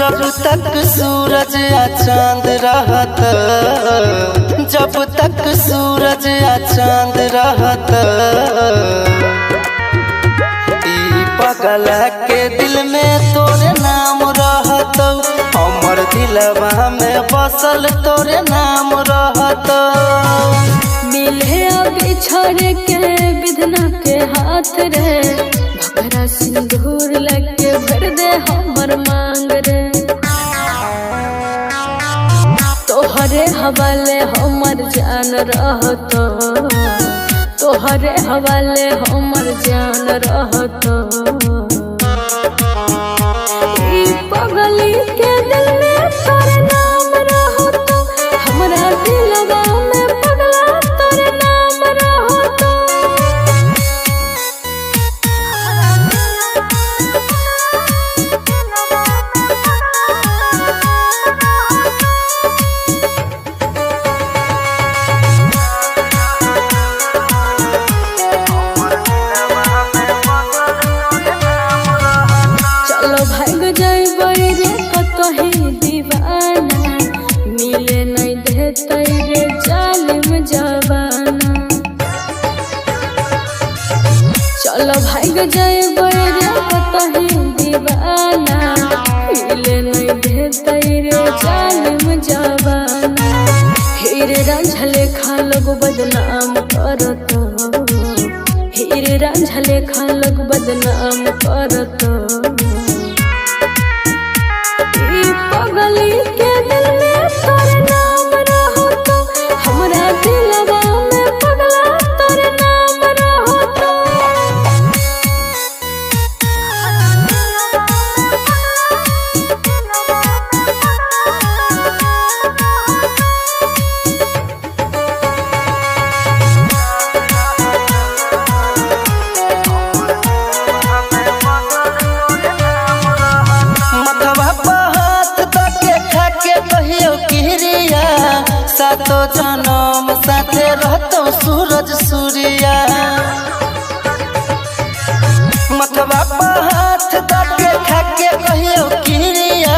जब तक सूरज या चांद रहत, जब तक सूरज या चांद रहत, ई पगल के दिल में तोरे नाम रहत, हमर दिलवा में बसल तोरे नाम रहत। मिले अभी छोड़ के विधना के हाथ रे, भकरा सिंदूर लगे भर दे हमर मांग रे। तोहरे हवाले हमर जान रहत, तोहरे हवाले हमर जान रहत। ई पगली के दिल में तोरे नाम रहत, हमरा दिलवा में पगला तोरे नाम रहत। भाग जाइबै रे कतही दीवाना, मिले नहीं देते रे जालिम जवाना। चलो भाग जाइबै रे कतही दीवाना, मिले नहीं देते रे जालिम जवाना। हीरे रांझा लेखा लोग बदनाम करत, हीरे रांझा लेखा लोग बदनाम करत। पगली के दिल में तोरे नाम रहत, हमरा दिलवा में पगला तोरे नाम रहत। सातो जन्म साथे रहतो सूरज सूर्या, मथवा पर हाथ दके खाके कहियो किरिया।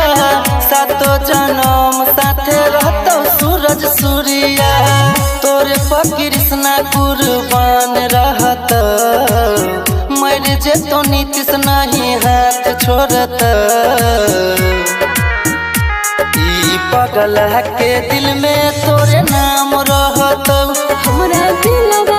सातो जन्म साथे रहतो सूरज सूर्या, तोरे पर कृष्णा कुर्बान रहत, मर जेतो नीतीश नहीं हाथ छोड़त। पगल के दिल में तोरे नाम रहत, हमरा दिलवा